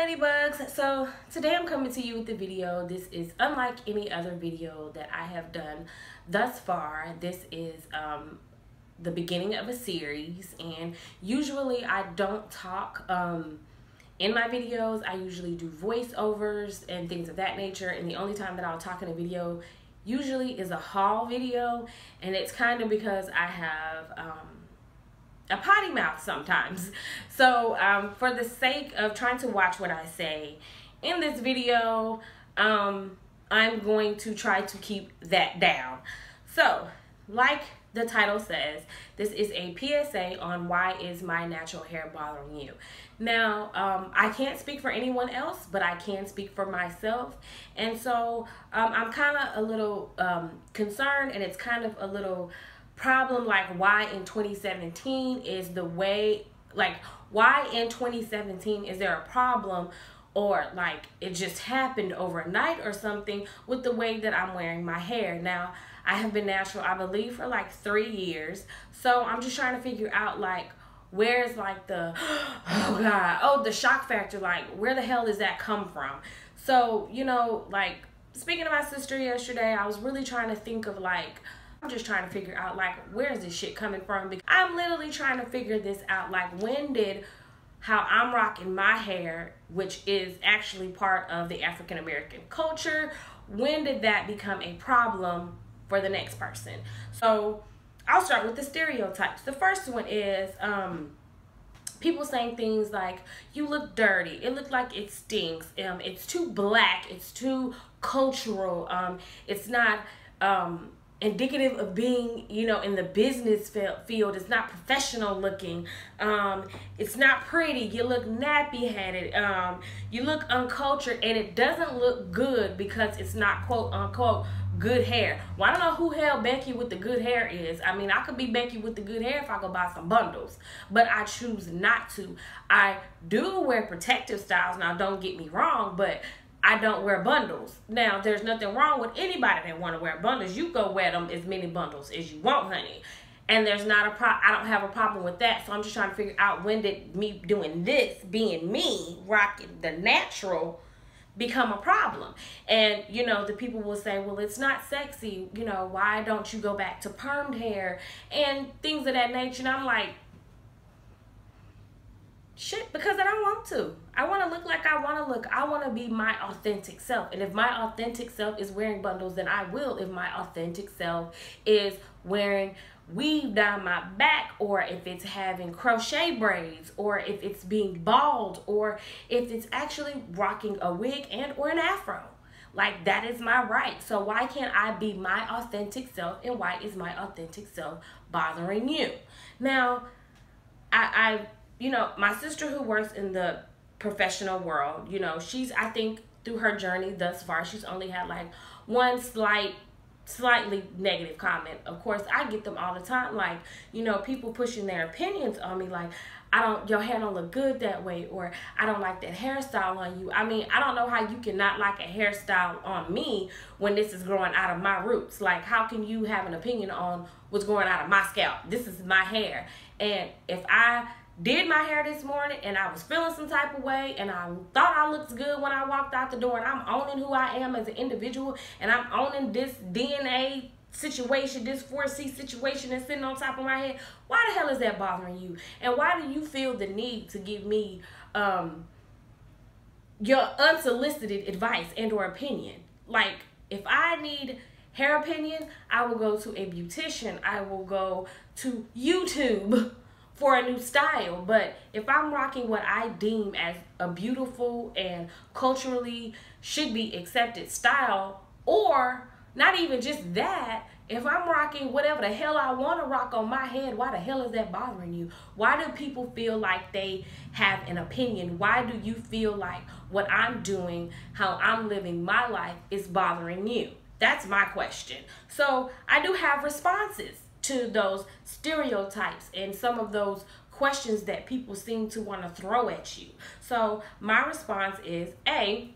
Ladybugs. So today I'm coming to you with a video. This is unlike any other video that I have done thus far. This is the beginning of a series, and usually I don't talk in my videos. I usually do voiceovers and things of that nature, and the only time that I'll talk in a video usually is a haul video, and it's kind of because I have a potty mouth sometimes. So for the sake of trying to watch what I say in this video, I'm going to try to keep that down. So like the title says, this is a PSA on why is my natural hair bothering you. Now, I can't speak for anyone else, but I can speak for myself. And so I'm kind of a little concerned, and it's kind of a little problem, like why in 2017 is the way, like why in 2017 is there a problem, or like it just happened overnight or something with the way that I'm wearing my hair. Now, I have been natural, I believe, for like 3 years. So I'm just trying to figure out, like, where's like the, oh God, oh, the shock factor, like where the hell does that come from? So, you know, like speaking to my sister yesterday, I was really trying to think of, like, I'm just trying to figure out, like, where is this shit coming from? Because I'm literally trying to figure this out. Like, when did how I'm rocking my hair, which is actually part of the African American culture, when did that become a problem for the next person? So I'll start with the stereotypes. The first one is people saying things like, you look dirty, it looked like it stinks, it's too black, it's too cultural, it's not indicative of being, you know, in the business field. It's not professional looking. It's not pretty. You look nappy-headed. You look uncultured, and it doesn't look good because it's not quote unquote good hair. Well, I don't know who hell Becky with the good hair is. I mean, I could be Becky with the good hair if I go buy some bundles, but I choose not to. I do wear protective styles. Now, don't get me wrong, but I don't wear bundles. Now, there's nothing wrong with anybody that want to wear bundles. You go wear them as many bundles as you want, honey. And there's not a I don't have a problem with that. So I'm just trying to figure out, when did me doing this, being me, rocking the natural, become a problem? And, you know, the people will say, well, it's not sexy. You know, why don't you go back to permed hair and things of that nature? And I'm like, shit, because I don't want to. I want to look like I want to look. I want to be my authentic self. And if my authentic self is wearing bundles, then I will. If my authentic self is wearing weave down my back, or if it's having crochet braids, or if it's being bald, or if it's actually rocking a wig and or an afro, like, that is my right. So why can't I be my authentic self, and why is my authentic self bothering you? Now, you know, my sister who works in the professional world, you know, I think through her journey thus far, she's only had like one slightly negative comment. Of course, I get them all the time, like, you know, people pushing their opinions on me, like, your hair don't look good that way, or I don't like that hairstyle on you. I mean, I don't know how you can not like a hairstyle on me when this is growing out of my roots. Like, how can you have an opinion on what's growing out of my scalp? This is my hair. And if I did my hair this morning and I was feeling some type of way and I thought I looked good when I walked out the door, and I'm owning who I am as an individual, and I'm owning this DNA situation, this 4C situation that's sitting on top of my head, why the hell is that bothering you? And why do you feel the need to give me your unsolicited advice and or opinion? Like, if I need hair opinion, I will go to a beautician. I will go to YouTube for a new style. But if I'm rocking what I deem as a beautiful and culturally should be accepted style, or not even just that, if I'm rocking whatever the hell I want to rock on my head, why the hell is that bothering you? Why do people feel like they have an opinion? Why do you feel like what I'm doing, how I'm living my life, is bothering you? That's my question. So I do have responses to those stereotypes and some of those questions that people seem to want to throw at you. So my response is, A,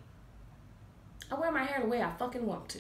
I wear my hair the way I fucking want to.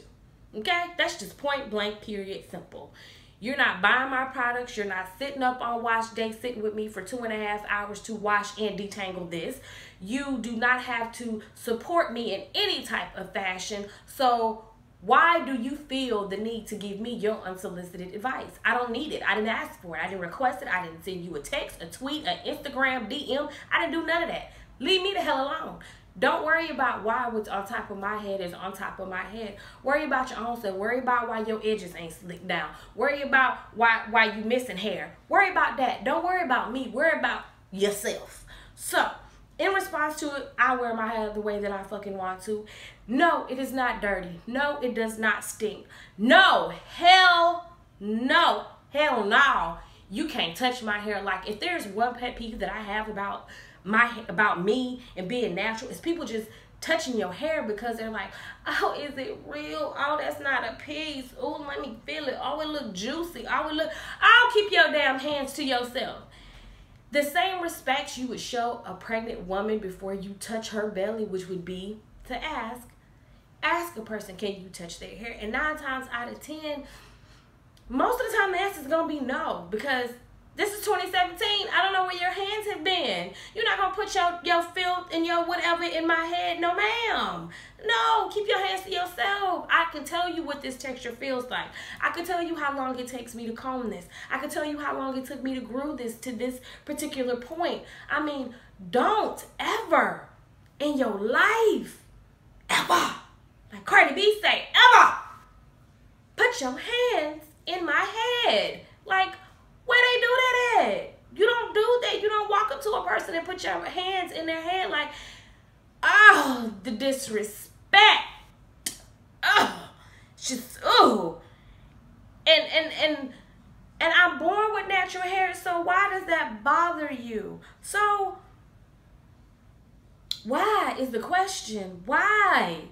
Okay? That's just point blank, period, simple. You're not buying my products. You're not sitting up on wash day, sitting with me for 2.5 hours to wash and detangle this. You do not have to support me in any type of fashion. So why do you feel the need to give me your unsolicited advice? I don't need it. I didn't ask for it. I didn't request it. I didn't send you a text, a tweet, an Instagram, DM. I didn't do none of that. Leave me the hell alone. Don't worry about why what's on top of my head is on top of my head. Worry about your own self. Worry about why your edges ain't slicked down. Worry about why you missing hair. Worry about that. Don't worry about me. Worry about yourself. So, in response to it, I wear my hair the way that I fucking want to. No, it is not dirty. No, it does not stink. No, hell no. Hell no. You can't touch my hair. Like, if there's one pet peeve that I have about me and being natural, is people just touching your hair because they're like, oh, is it real? Oh, that's not a piece. Oh, let me feel it. Oh, it look juicy. Oh, it look. I'll keep your damn hands to yourself. The same respect you would show a pregnant woman before you touch her belly, which would be to ask a person, can you touch their hair? And 9 times out of 10, most of the time the answer is going to be no, because this is 2017. I don't know where your hands have been. You're not going to put your filth and your whatever in my head. No, ma'am. No, keep your hands to yourself. I can tell you what this texture feels like. I can tell you how long it takes me to comb this. I can tell you how long it took me to grow this to this particular point. I mean, don't ever in your life, ever, like Cardi B say, ever, put your hands in my head. Like, where they do that at? You don't do that. You don't walk up to a person and put your hands in their head like, oh, the disrespect. Oh, just, oh. And I'm born with natural hair, so why does that bother you? So, why is the question? Why?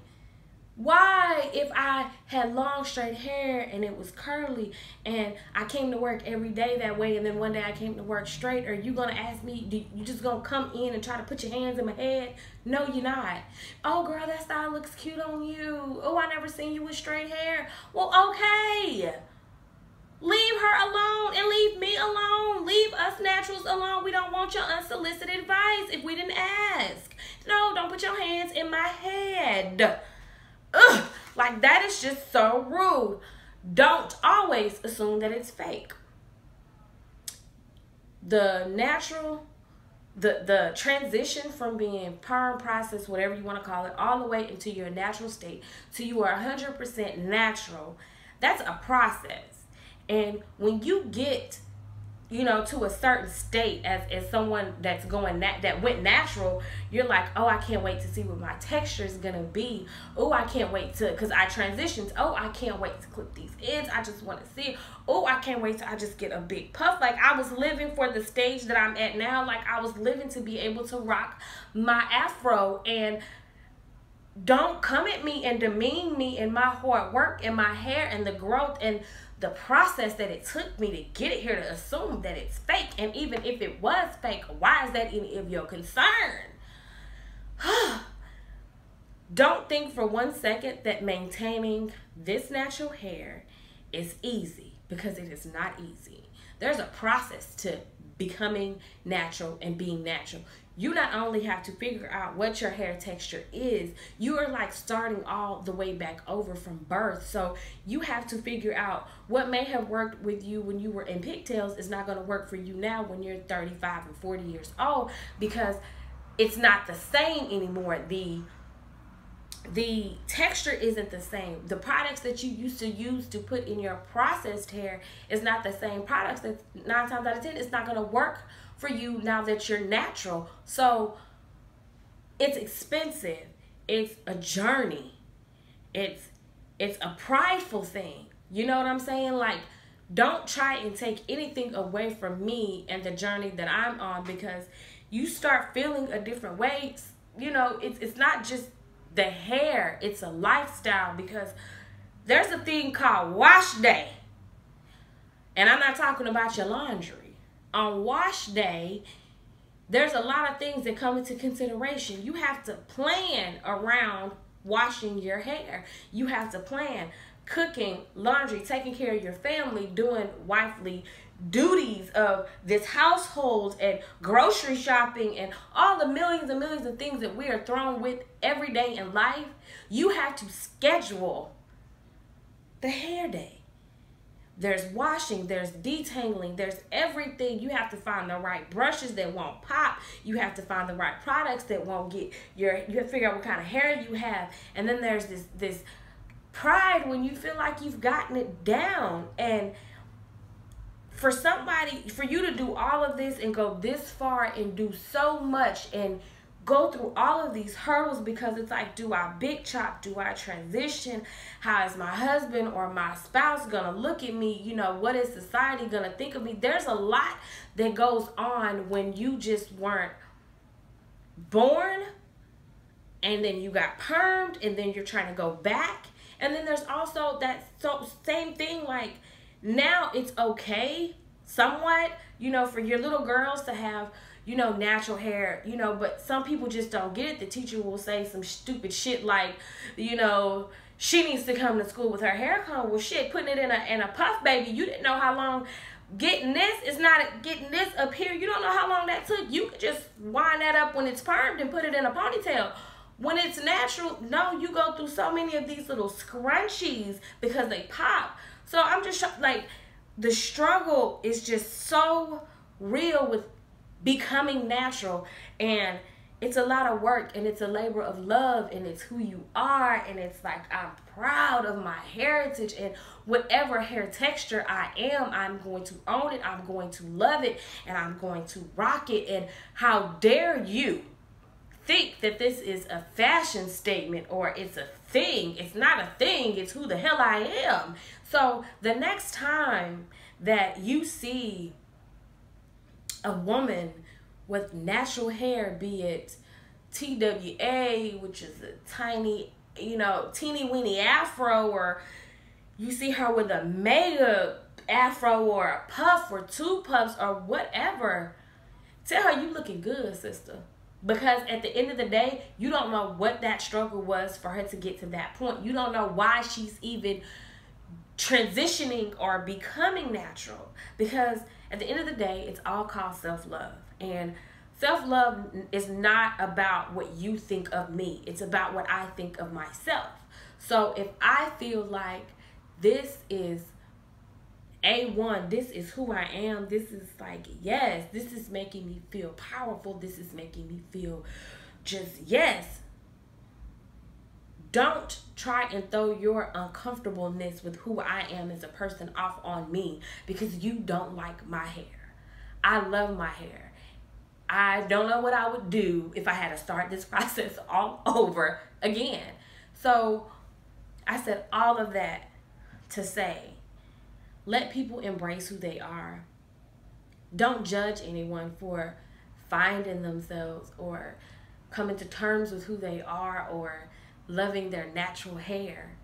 Why, if I had long straight hair and it was curly and I came to work every day that way and then one day I came to work straight, are you going to ask me, you just going to come in and try to put your hands in my head? No, you're not. Oh, girl, that style looks cute on you. Oh, I never seen you with straight hair. Well, okay. Leave her alone and leave me alone. Leave us naturals alone. We don't want your unsolicited advice if we didn't ask. No, don't put your hands in my head. Ugh, like that is just so rude. Don't always assume that it's fake. The natural, the transition from being perm, process, whatever you want to call it, all the way into your natural state to you are 100% natural, that's a process. And when you get, you know, to a certain state as someone that's going that went natural, you're like, oh, I can't wait to see what my texture is gonna be. Oh, I can't wait to, because I transitioned. Oh, I can't wait to clip these ends. I just want to see it. Oh, I can't wait to I just get a big puff. Like, I was living for the stage that I'm at now. Like, I was living to be able to rock my afro. And don't come at me and demean me and my hard work and my hair and the growth and the process that it took me to get it here, to assume that it's fake. And even if it was fake, why is that any of your concern? Don't think for 1 second that maintaining this natural hair is easy, because it is not easy. There's a process to becoming natural and being natural. You not only have to figure out what your hair texture is, you are like starting all the way back over from birth. So you have to figure out what may have worked with you when you were in pigtails is not going to work for you now when you're 35 and 40 years old, because it's not the same anymore. The texture isn't the same. The products that you used to use to put in your processed hair is not the same products. That 9 times out of 10, it's not going to work for you now that you're natural. So it's expensive. It's a journey. It's a prideful thing. You know what I'm saying? Like, don't try and take anything away from me and the journey that I'm on, because you start feeling a different way. You know, it's not just the hair, it's a lifestyle, because there's a thing called wash day. And I'm not talking about your laundry. On wash day, there's a lot of things that come into consideration. You have to plan around washing your hair. You have to plan. cooking, laundry, taking care of your family, doing wifely duties of this household and grocery shopping and all the millions and millions of things that we are thrown with every day in life, you have to schedule the hair day. There's washing, there's detangling, there's everything. You have to find the right brushes that won't pop. You have to find the right products that won't get you have to figure out what kind of hair you have. And then there's this pride when you feel like you've gotten it down. And for you to do all of this and go this far and do so much and go through all of these hurdles, because it's like, do I big chop? Do I transition? How is my husband or my spouse gonna look at me? You know, what is society gonna think of me? There's a lot that goes on when you just weren't born, and then you got permed, and then you're trying to go back. And then there's also that same thing, like, now it's okay somewhat, you know, for your little girls to have, you know, natural hair, you know, but some people just don't get it. The teacher will say some stupid shit like, you know, she needs to come to school with her hair color. Well, shit, putting it in a puff baby, you didn't know how long getting this is not getting this up here. You don't know how long that took. You could just wind that up when it's permed and put it in a ponytail. When it's natural, no, you go through so many of these little scrunchies because they pop. So I'm just like, the struggle is just so real with becoming natural, and it's a lot of work, and it's a labor of love, and it's who you are, and it's like, I'm proud of my heritage, and whatever hair texture I am, I'm going to own it, I'm going to love it, and I'm going to rock it. And how dare you think that this is a fashion statement or it's a thing? It's not a thing, it's who the hell I am. So the next time that you see a woman with natural hair, be it TWA, which is a tiny, you know, teeny weeny afro, or you see her with a mega afro or a puff or two puffs or whatever, tell her you looking good, sister. Because at the end of the day, you don't know what that struggle was for her to get to that point. You don't know why she's even transitioning or becoming natural, because at the end of the day, it's all called self-love. And self-love is not about what you think of me. It's about what I think of myself. So if I feel like this is A1, this is who I am, this is like, yes, this is making me feel powerful, this is making me feel just, yes. Don't try and throw your uncomfortableness with who I am as a person off on me because you don't like my hair. I love my hair. I don't know what I would do if I had to start this process all over again. So I said all of that to say, let people embrace who they are. Don't judge anyone for finding themselves or coming to terms with who they are or loving their natural hair.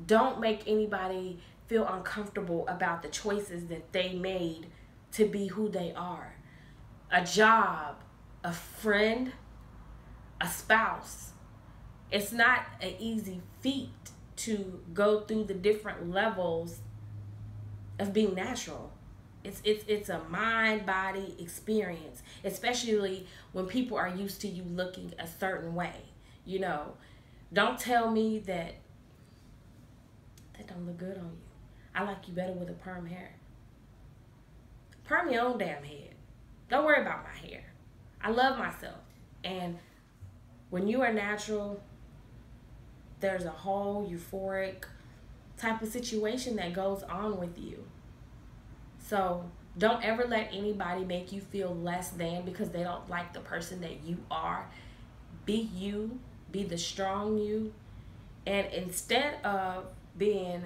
Don't make anybody feel uncomfortable about the choices that they made to be who they are. A job, a friend, a spouse. It's not an easy feat to go through the different levels of being natural. It's a mind-body experience, especially when people are used to you looking a certain way. You know, don't tell me that don't look good on you. I like you better with a perm hair. Perm your own damn head. Don't worry about my hair. I love myself. And when you are natural, there's a whole euphoric type of situation that goes on with you. So don't ever let anybody make you feel less than because they don't like the person that you are. Be you. Be the strong you. And instead of being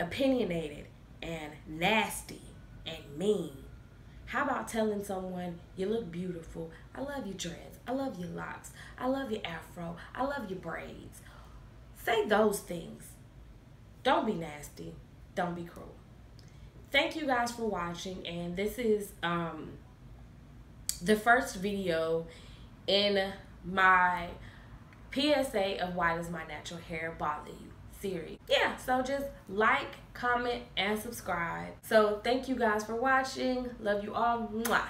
opinionated and nasty and mean, how about telling someone, you look beautiful, I love your dreads, I love your locks, I love your afro, I love your braids. Say those things. Don't be nasty. Don't be cruel. Thank you guys for watching, and this is the first video in my PSA of why does my natural hair bother you series. Yeah, so just like, comment, and subscribe. So thank you guys for watching. Love you all. Mwah.